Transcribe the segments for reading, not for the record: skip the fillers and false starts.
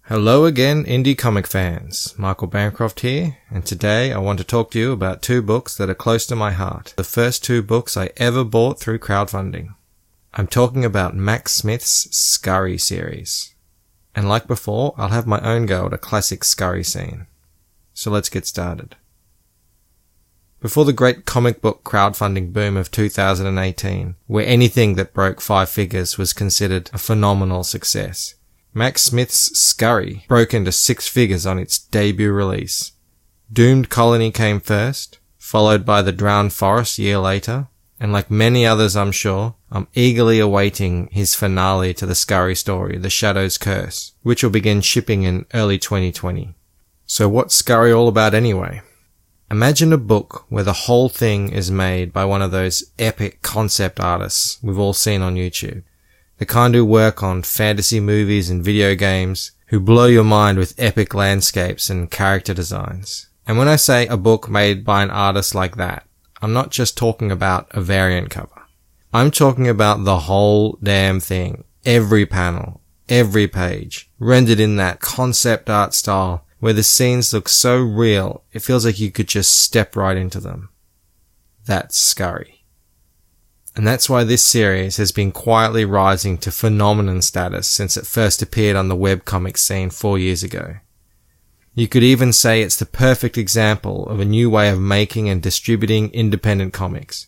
Hello again, indie comic fans. Michael Bancroft here, and today I want to talk to you about two books that are close to my heart. The first two books I ever bought through crowdfunding. I'm talking about Max Smith's Scurry series. And like before, I'll have my own go at a classic Scurry scene. So let's get started. Before the great comic book crowdfunding boom of 2018, where anything that broke 5 figures was considered a phenomenal success, Max Smith's Scurry broke into 6 figures on its debut release. Doomed Colony came first, followed by The Drowned Forest a year later, and like many others I'm sure, I'm eagerly awaiting his finale to the Scurry story, The Shadow's Curse, which will begin shipping in early 2020. So what's Scurry all about anyway? Imagine a book where the whole thing is made by one of those epic concept artists we've all seen on YouTube. The kind who work on fantasy movies and video games, who blow your mind with epic landscapes and character designs. And when I say a book made by an artist like that, I'm not just talking about a variant cover. I'm talking about the whole damn thing. Every panel, every page, rendered in that concept art style where the scenes look so real, it feels like you could just step right into them. That's Scurry. And that's why this series has been quietly rising to phenomenon status since it first appeared on the webcomic scene 4 years ago. You could even say it's the perfect example of a new way of making and distributing independent comics.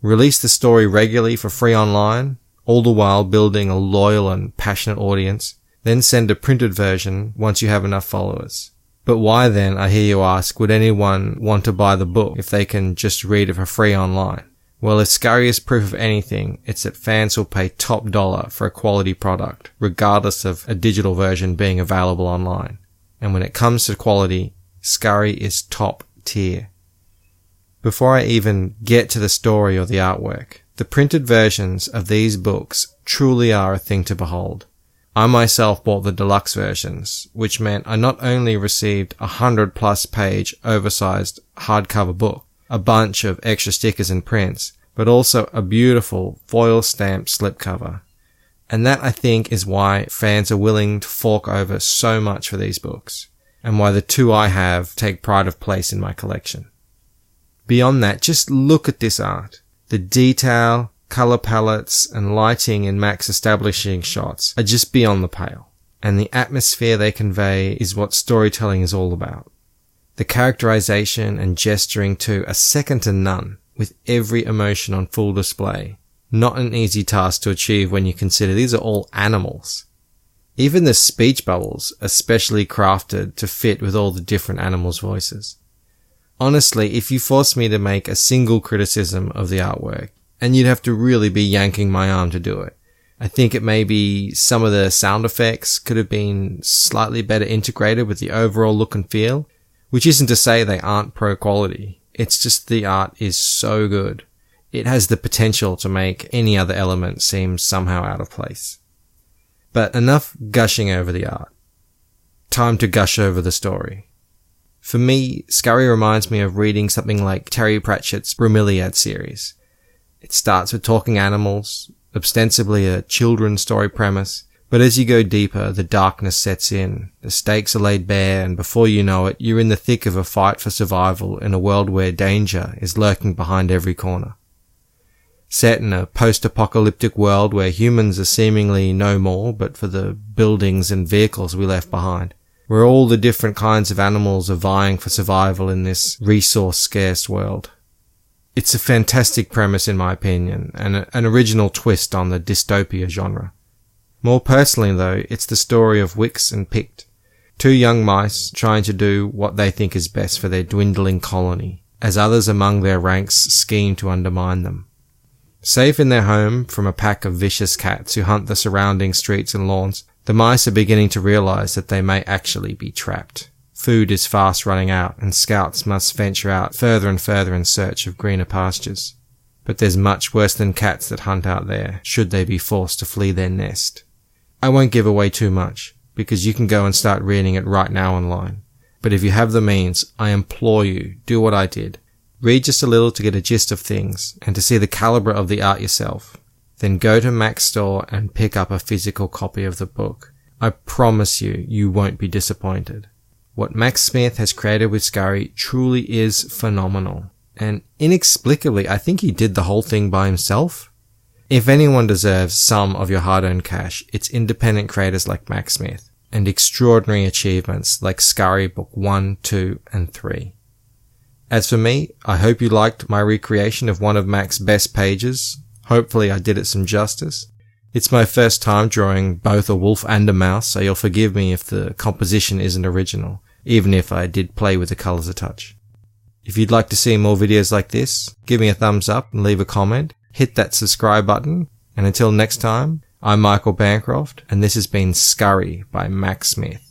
Release the story regularly for free online, all the while building a loyal and passionate audience, then send a printed version once you have enough followers. But why then, I hear you ask, would anyone want to buy the book if they can just read it for free online? Well, if Scurry is proof of anything, it's that fans will pay top dollar for a quality product, regardless of a digital version being available online. And when it comes to quality, Scurry is top tier. Before I even get to the story or the artwork, the printed versions of these books truly are a thing to behold. I myself bought the deluxe versions, which meant I not only received a 100+ page oversized hardcover book, a bunch of extra stickers and prints, but also a beautiful foil stamped slipcover. And that, I think, is why fans are willing to fork over so much for these books, and why the two I have take pride of place in my collection. Beyond that, just look at this art. The detail, color palettes, and lighting in Mac's establishing shots are just beyond the pale, and the atmosphere they convey is what storytelling is all about. The characterization and gesturing too are second to none, with every emotion on full display. Not an easy task to achieve when you consider these are all animals. Even the speech bubbles are specially crafted to fit with all the different animals' voices. Honestly, if you forced me to make a single criticism of the artwork, and you'd have to really be yanking my arm to do it, I think it may be some of the sound effects could have been slightly better integrated with the overall look and feel. Which isn't to say they aren't pro quality, it's just the art is so good. It has the potential to make any other element seem somehow out of place. But enough gushing over the art. Time to gush over the story. For me, Scurry reminds me of reading something like Terry Pratchett's Bromeliad series. It starts with talking animals, ostensibly a children's story premise, but as you go deeper, the darkness sets in, the stakes are laid bare, and before you know it, you're in the thick of a fight for survival in a world where danger is lurking behind every corner. Set in a post-apocalyptic world where humans are seemingly no more but for the buildings and vehicles we left behind, where all the different kinds of animals are vying for survival in this resource-scarce world. It's a fantastic premise in my opinion, and an original twist on the dystopia genre. More personally though, it's the story of Wix and Pict, 2 young mice trying to do what they think is best for their dwindling colony, as others among their ranks scheme to undermine them. Safe in their home from a pack of vicious cats who hunt the surrounding streets and lawns, the mice are beginning to realize that they may actually be trapped. Food is fast running out, and scouts must venture out further and further in search of greener pastures. But there's much worse than cats that hunt out there, should they be forced to flee their nest. I won't give away too much, because you can go and start reading it right now online. But if you have the means, I implore you, do what I did. Read just a little to get a gist of things, and to see the caliber of the art yourself. Then go to Mac's store and pick up a physical copy of the book. I promise you, you won't be disappointed. What Max Smith has created with Scurry truly is phenomenal. And inexplicably, I think he did the whole thing by himself. If anyone deserves some of your hard-earned cash, it's independent creators like Max Smith, and extraordinary achievements like Scurry Book 1, 2, and 3. As for me, I hope you liked my recreation of one of Mac's best pages. Hopefully I did it some justice. It's my first time drawing both a wolf and a mouse, so you'll forgive me if the composition isn't original, even if I did play with the colours a touch. If you'd like to see more videos like this, give me a thumbs up and leave a comment, hit that subscribe button, and until next time, I'm Michael Bancroft, and this has been Scurry by Max Smith.